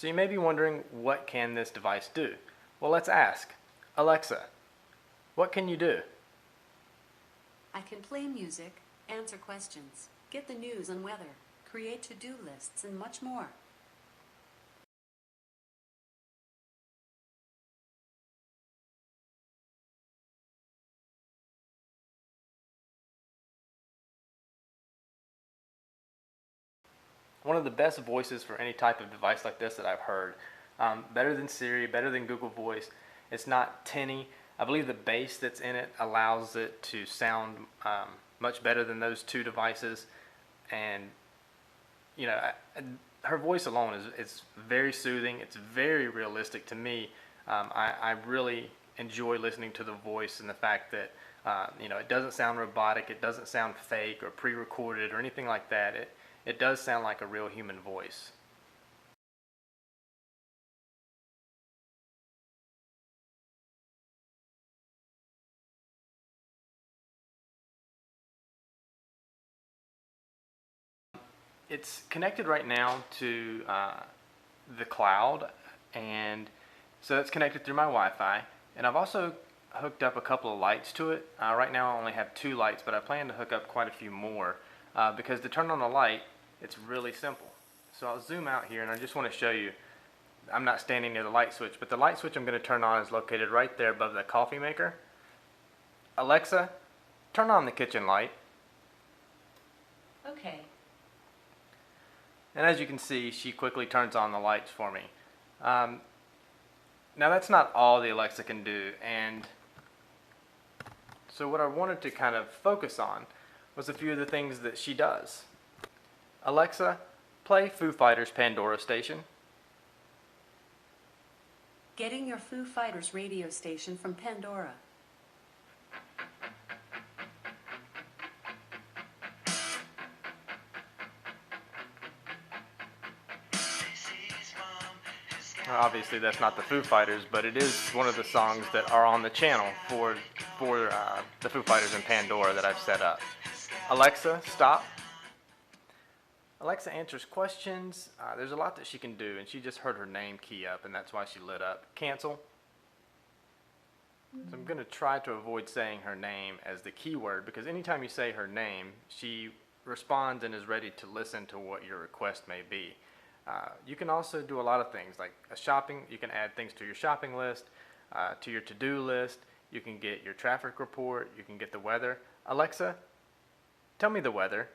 So you may be wondering, what can this device do? Well, let's ask. Alexa, what can you do? I can play music, answer questions, get the news and weather, create to-do lists, and much more. One of the best voices for any type of device like this that I've heard. Better than Siri, better than Google Voice. It's not tinny. I believe the bass that's in it allows it to sound much better than those two devices. And you know, her voice alone is very soothing. It's very realistic to me. I really enjoy listening to the voice and the fact that it doesn't sound robotic. It doesn't sound fake or pre-recorded or anything like that. It does sound like a real human voice. It's connected right now to the cloud, and so it's connected through my Wi-Fi. And I've also hooked up a couple of lights to it. Right now I only have 2 lights, but I plan to hook up quite a few more because to turn on the light, it's really simple. So I'll zoom out here, and I just want to show you. I'm not standing near the light switch, but the light switch I'm going to turn on is located right there above the coffee maker. Alexa, turn on the kitchen light. Okay. And as you can see, she quickly turns on the lights for me. Now that's not all the Alexa can do, and so what I wanted to kind of focus on was a few of the things that she does. Alexa, play Foo Fighters' Pandora station. Getting your Foo Fighters radio station from Pandora. Obviously that's not the Foo Fighters, but it is one of the songs that are on the channel for the Foo Fighters and Pandora that I've set up. Alexa, stop. Alexa answers questions. There's a lot that she can do, and she just heard her name key up, and that's why she lit up. Cancel. So I'm going to try to avoid saying her name as the keyword, because anytime you say her name, she responds and is ready to listen to what your request may be. You can also do a lot of things like you can add things to your shopping list, to your to-do list. You can get your traffic report. You can get the weather. Alexa, tell me the weather.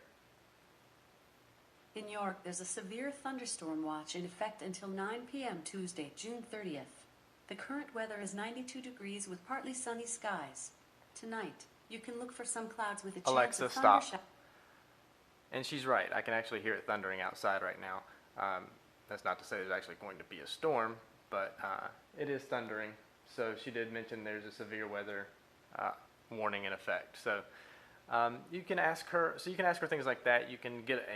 In York, there's a severe thunderstorm watch in effect until 9 p.m. Tuesday, June 30th. The current weather is 92 degrees with partly sunny skies. Tonight, you can look for some clouds with a chance Alexa, of thunder. stop. And she's right. I can actually hear it thundering outside right now. That's not to say there's actually going to be a storm, but it is thundering. So she did mention there's a severe weather warning in effect. So you can ask her. So you can ask her things like that. You can get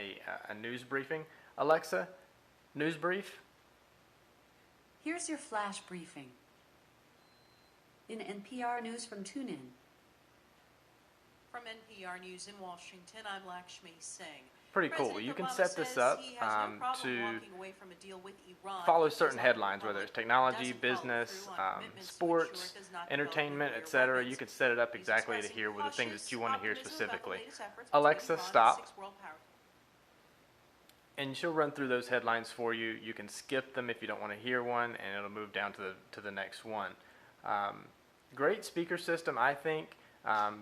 a news briefing. Alexa, news brief. Here's your flash briefing. In NPR News from TuneIn. From NPR News in Washington, I'm Lakshmi Singh. Pretty cool. You can set this up to follow certain headlines, whether it's technology, business, sports, entertainment, etc. You can set it up exactly to hear with the things that you want to hear specifically. Alexa, stop. And she'll run through those headlines for you. You can skip them if you don't want to hear one, and it'll move down to the next one. Great speaker system, I think.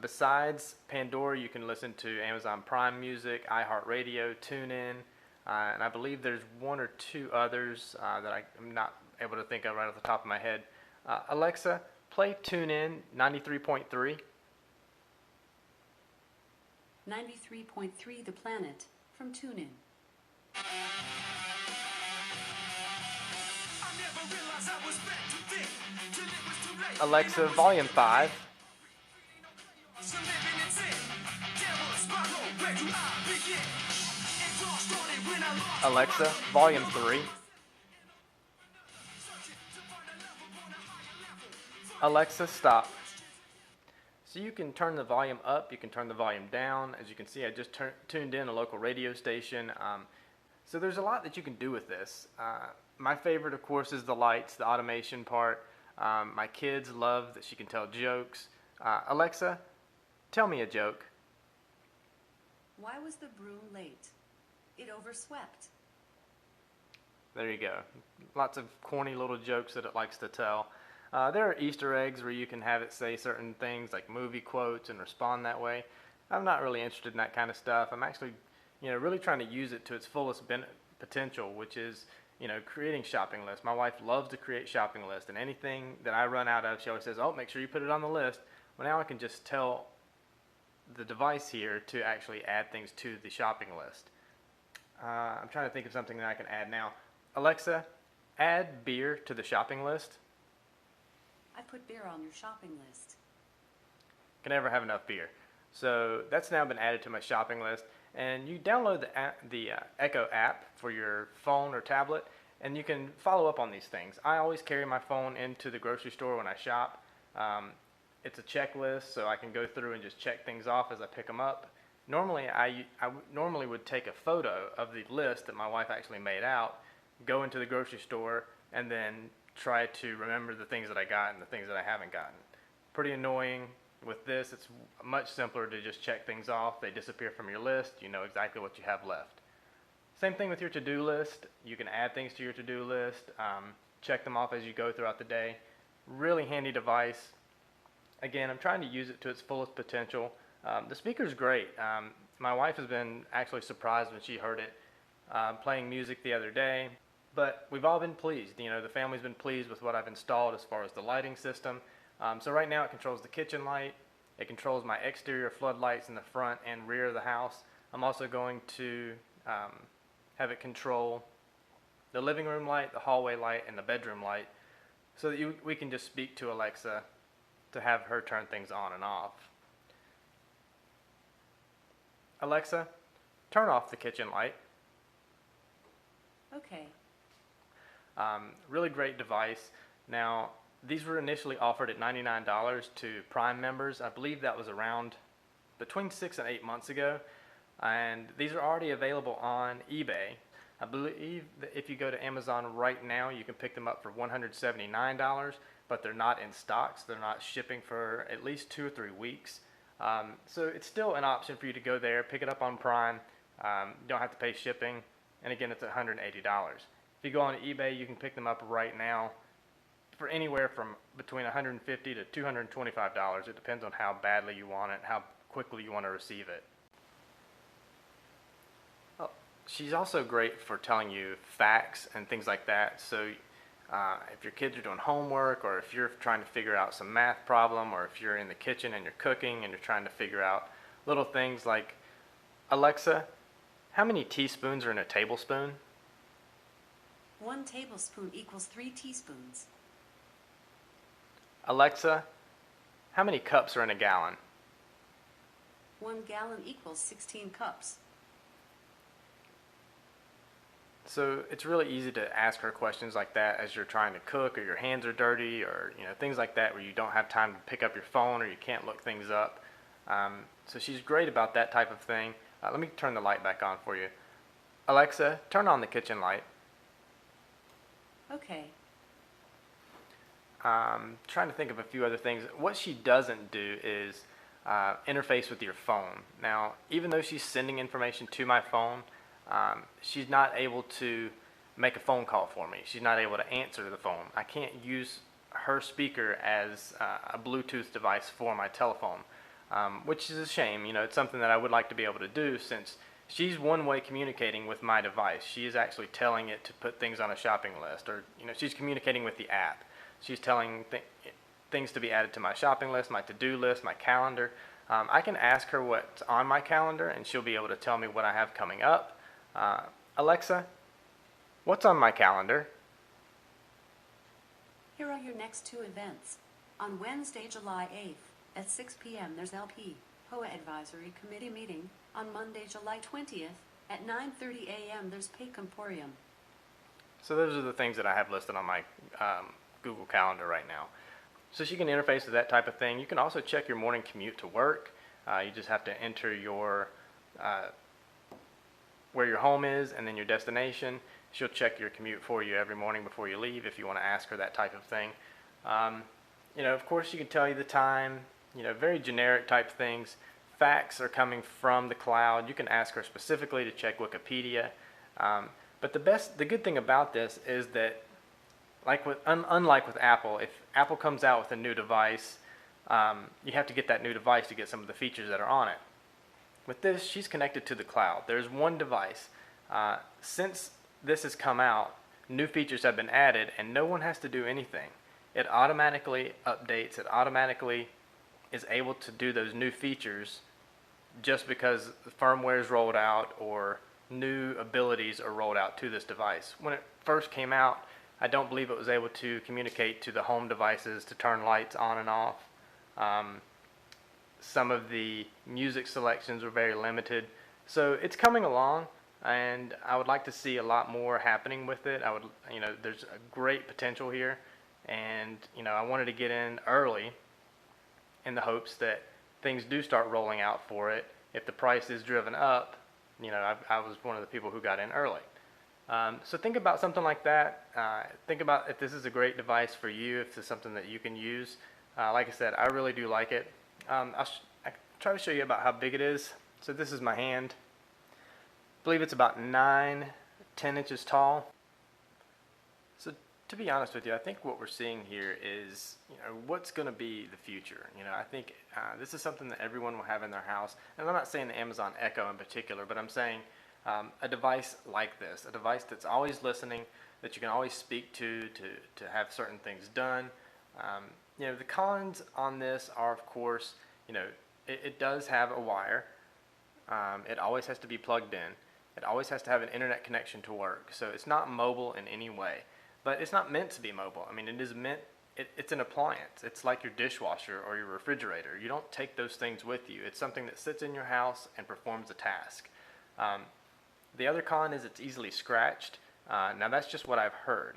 Besides Pandora, you can listen to Amazon Prime Music, iHeartRadio, TuneIn, and I believe there's 1 or 2 others that I'm not able to think of right off the top of my head. Alexa, play TuneIn 93.3. 93.3 The Planet from TuneIn. Alexa, volume 5. Alexa, volume 3. Alexa, stop. So you can turn the volume up, you can turn the volume down. As you can see, I just tuned in a local radio station. So there's a lot that you can do with this. My favorite, of course, is the lights, the automation part. My kids love that she can tell jokes. Alexa, tell me a joke. Why was the broom late? It overswept. There you go. Lots of corny little jokes that it likes to tell. There are Easter eggs where you can have it say certain things like movie quotes and respond that way. I'm not really interested in that kind of stuff. I'm actually, really trying to use it to its fullest potential, which is, creating shopping lists. My wife loves to create shopping lists, and anything that I run out of, she always says, "Oh, make sure you put it on the list." Well, now I can just tell the device here to actually add things to the shopping list. I'm trying to think of something that I can add now. Alexa, add beer to the shopping list. I put beer on your shopping list. Can never have enough beer. So that's now been added to my shopping list. And you download the Echo app for your phone or tablet, and you can follow up on these things. I always carry my phone into the grocery store when I shop. It's a checklist, so I can go through and just check things off as I pick them up. Normally, I normally would take a photo of the list that my wife actually made out, go into the grocery store, and then try to remember the things that I got and the things that I haven't gotten. Pretty annoying. With this, it's much simpler to just check things off. They disappear from your list. You know exactly what you have left. Same thing with your to-do list. You can add things to your to-do list, check them off as you go throughout the day. Really handy device. Again, I'm trying to use it to its fullest potential. The speaker's great. My wife has been actually surprised when she heard it playing music the other day. But we've all been pleased. The family's been pleased with what I've installed as far as the lighting system. So right now it controls the kitchen light. It controls my exterior floodlights in the front and rear of the house. I'm also going to have it control the living room light, the hallway light, and the bedroom light, so that we can just speak to Alexa to have her turn things on and off. Alexa, turn off the kitchen light. Okay. Really great device. Now, these were initially offered at $99 to Prime members. I believe that was around between 6 and 8 months ago. And these are already available on eBay. I believe that if you go to Amazon right now, you can pick them up for $179, but they're not in stock, so they're not shipping for at least 2 or 3 weeks. So it's still an option for you to go there, pick it up on Prime. You don't have to pay shipping. And again, it's $180. If you go on eBay, you can pick them up right now for anywhere from between $150 to $225. It depends on how badly you want it, how quickly you want to receive it. Oh, she's also great for telling you facts and things like that. So if your kids are doing homework, or if you're trying to figure out some math problem, or if you're in the kitchen and you're cooking and you're trying to figure out little things like, Alexa, how many teaspoons are in a tablespoon? 1 tablespoon equals 3 teaspoons. Alexa, how many cups are in a gallon? 1 gallon equals 16 cups. So it's really easy to ask her questions like that as you're trying to cook, or your hands are dirty, or things like that where you don't have time to pick up your phone or you can't look things up. So she's great about that type of thing. Let me turn the light back on for you. Alexa, turn on the kitchen light. Okay. Trying to think of a few other things. What she doesn't do is interface with your phone. Now, even though she's sending information to my phone, she's not able to make a phone call for me. She's not able to answer the phone. I can't use her speaker as a Bluetooth device for my telephone, which is a shame. It's something that I would like to be able to do, since she's one way communicating with my device. She is actually telling it to put things on a shopping list, or she's communicating with the app. She's telling things to be added to my shopping list, my to-do list, my calendar. I can ask her what's on my calendar, and she'll be able to tell me what I have coming up. Alexa, what's on my calendar? Here are your next 2 events. On Wednesday, July 8th at 6 p.m. there's LP POA Advisory Committee meeting. On Monday, July 20th at 9:30 a.m. there's Pay Comporium. So those are the things that I have listed on my Google Calendar right now. So she can interface with that type of thing. You can also check your morning commute to work. You just have to enter your where your home is and then your destination. She'll check your commute for you every morning before you leave if you want to ask her that type of thing. Of course, she can tell you the time, very generic type things. Facts are coming from the cloud. You can ask her specifically to check Wikipedia. But the good thing about this is that, unlike with Apple, if Apple comes out with a new device, you have to get that new device to get some of the features that are on it. With this, she's connected to the cloud. There's one device. Since this has come out, new features have been added, and no one has to do anything. It automatically updates. It automatically is able to do those new features just because the firmware is rolled out or new abilities are rolled out to this device. When it first came out, I don't believe it was able to communicate to the home devices to turn lights on and off. Some of the music selections were very limited. So it's coming along, and I would like to see a lot more happening with it. There's a great potential here, and I wanted to get in early in the hopes that things do start rolling out for it. If the price is driven up, I was one of the people who got in early. So think about something like that. Think about if this is a great device for you, if it's something that you can use. Like I said, I really do like it. I'll try to show you about how big it is. So this is my hand. I believe it's about 9-10 inches tall. So to be honest with you, I think what we're seeing here is what's going to be the future. I think this is something that everyone will have in their house. And I'm not saying the Amazon Echo in particular, but I'm saying a device like this, a device that's always listening, that you can always speak to have certain things done. The cons on this are, of course, it does have a wire. It always has to be plugged in. It always has to have an internet connection to work. So it's not mobile in any way. But it's not meant to be mobile. I mean, it's an appliance. It's like your dishwasher or your refrigerator. You don't take those things with you. It's something that sits in your house and performs a task. The other con is it's easily scratched. Now that's just what I've heard.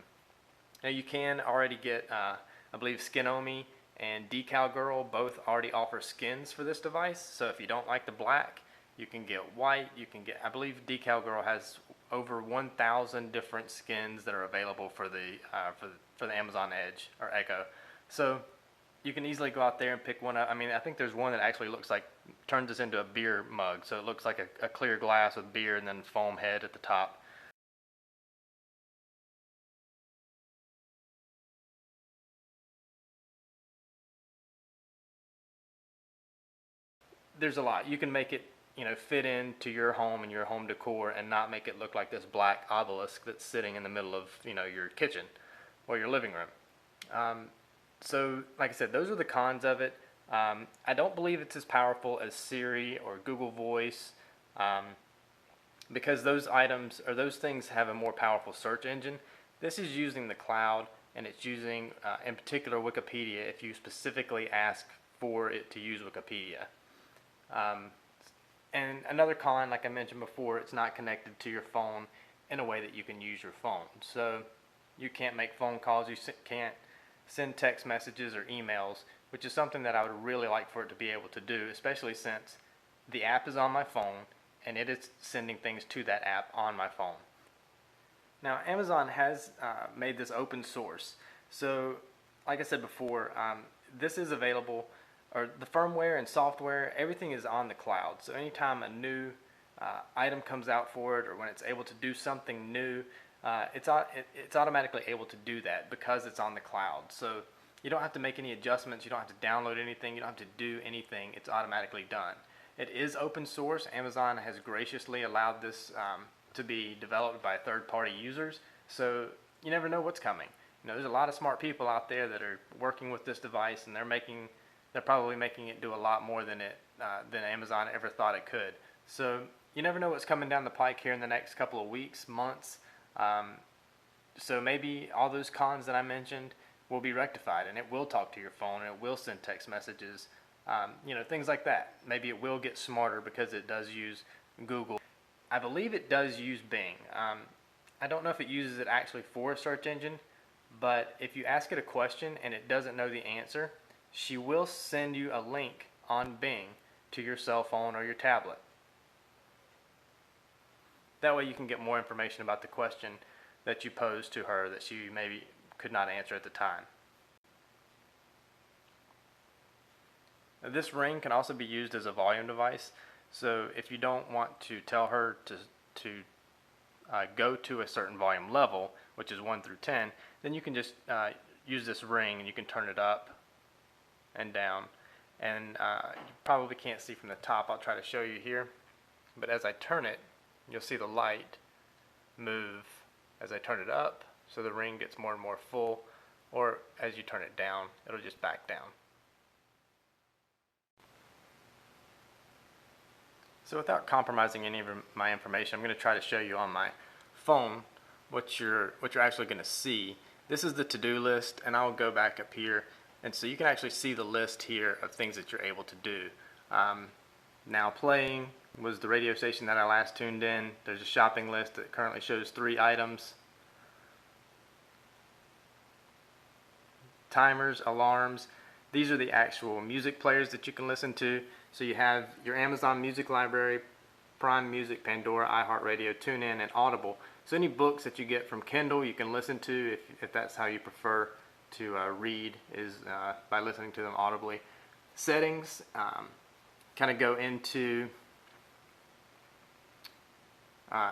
Now you can already get, I believe Skinomi and Decal Girl both already offer skins for this device. So if you don't like the black, you can get white. I believe Decal Girl has over 1,000 different skins that are available for the Amazon Edge or Echo. So you can easily go out there and pick one up. I mean, I think there's one that actually turns this into a beer mug. So it looks like a clear glass with beer and then foam head at the top. There's a lot. You can make it fit into your home and your home decor and not make it look like this black obelisk that's sitting in the middle of your kitchen or your living room. So like I said, those are the cons of it. I don't believe it's as powerful as Siri or Google Voice because those things have a more powerful search engine. This is using the cloud, and it's using in particular Wikipedia if you specifically ask for it to use Wikipedia. And another con, like I mentioned before, it's not connected to your phone in a way that you can use your phone. So you can't make phone calls, you can't send text messages or emails, which is something that I would really like for it to be able to do, especially since the app is on my phone and it is sending things to that app on my phone. Now, Amazon has made this open source. So like I said before, this is available, or the firmware and software, everything is on the cloud. So anytime a new item comes out for it, or when it's able to do something new, it's automatically able to do that because it's on the cloud. So you don't have to make any adjustments, you don't have to download anything, you don't have to do anything, it's automatically done. It is open source. Amazon has graciously allowed this to be developed by third-party users, so you never know what's coming. There's a lot of smart people out there that are working with this device, and they're probably making it do a lot more than Amazon ever thought it could. So you never know what's coming down the pike here in the next couple of weeks, months. So maybe all those cons that I mentioned will be rectified, and it will talk to your phone, and it will send text messages, things like that. Maybe it will get smarter because it does use Google. I believe it does use Bing. I don't know if it uses it actually for a search engine, but if you ask it a question and it doesn't know the answer, she will send you a link on Bing to your cell phone or your tablet. That way you can get more information about the question that you posed to her that she maybe could not answer at the time. Now, this ring can also be used as a volume device. So if you don't want to tell her to go to a certain volume level, which is 1 through 10, then you can just use this ring and you can turn it up and down. And you probably can't see from the top. I'll try to show you here. But as I turn it, you'll see the light move as I turn it up, so the ring gets more and more full, or as you turn it down, it'll just back down. So without compromising any of my information, I'm going to try to show you on my phone what you're actually going to see. This is the to-do list, and I'll go back up here, and so you can actually see the list here of things that you're able to do. Now playing was the radio station that I last tuned in. There's a shopping list that currently shows 3 items. Timers, alarms, these are the actual music players that you can listen to. So you have your Amazon Music Library, Prime Music, Pandora, iHeartRadio, TuneIn, and Audible. So any books that you get from Kindle you can listen to if that's how you prefer to read, is by listening to them audibly. Settings kind of go into,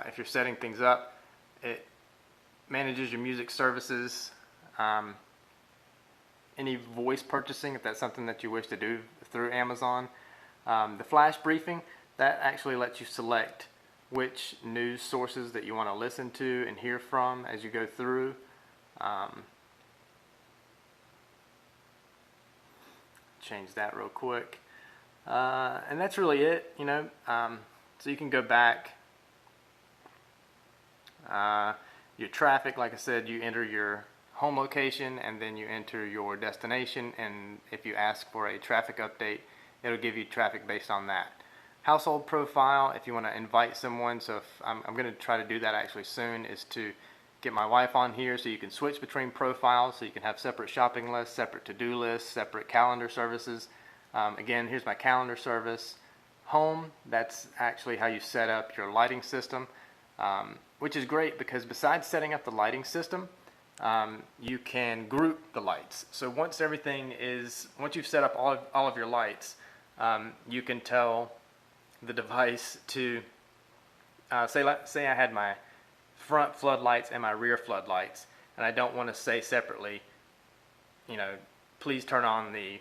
if you're setting things up, it manages your music services, any voice purchasing if that's something that you wish to do through Amazon. The flash briefing, that actually lets you select which news sources that you want to listen to and hear from as you go through. Change that real quick. And that's really it, you know. So you can go back. Your traffic, like I said, you enter your home location and then you enter your destination, and if you ask for a traffic update, it'll give you traffic based on that. Household profile, if you want to invite someone, so if I'm going to try to do that actually soon, is to get my wife on here so you can switch between profiles, so you can have separate shopping lists, separate to-do lists, separate calendar services. Again, here's my calendar service. Home, that's actually how you set up your lighting system, which is great because besides setting up the lighting system, you can group the lights. So once you've set up all of your lights, you can tell the device to, say I had my front floodlights and my rear floodlights, and I don't want to say separately, you know, please turn on the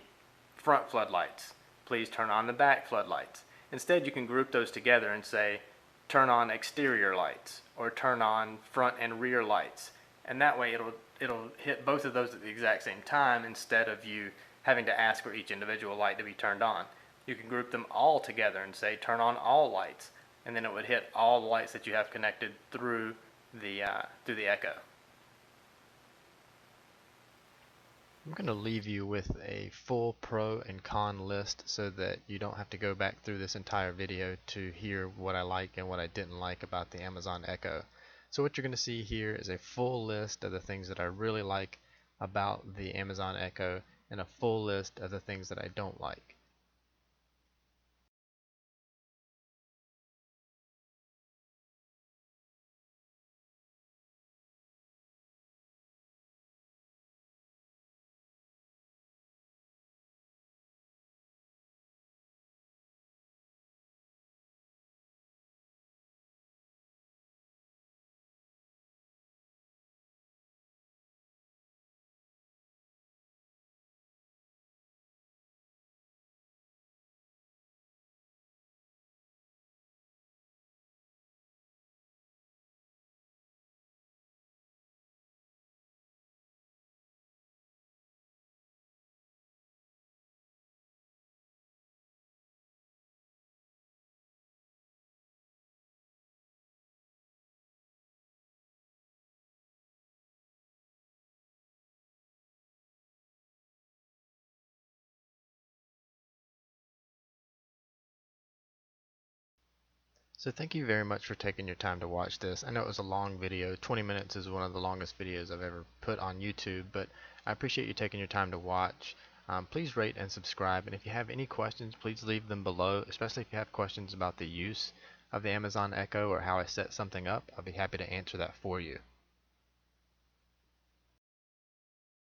front floodlights, please turn on the back floodlights. Instead, you can group those together and say, turn on exterior lights, or turn on front and rear lights. And that way it'll hit both of those at the exact same time, instead of you having to ask for each individual light to be turned on. You can group them all together and say turn on all lights, and then it would hit all the lights that you have connected through the Echo. I'm going to leave you with a full pro and con list so that you don't have to go back through this entire video to hear what I like and what I didn't like about the Amazon Echo. So what you're going to see here is a full list of the things that I really like about the Amazon Echo and a full list of the things that I don't like. So thank you very much for taking your time to watch this. I know it was a long video. 20 minutes is one of the longest videos I've ever put on YouTube, but I appreciate you taking your time to watch. Please rate and subscribe, and if you have any questions, please leave them below, especially if you have questions about the use of the Amazon Echo or how I set something up. I'll be happy to answer that for you.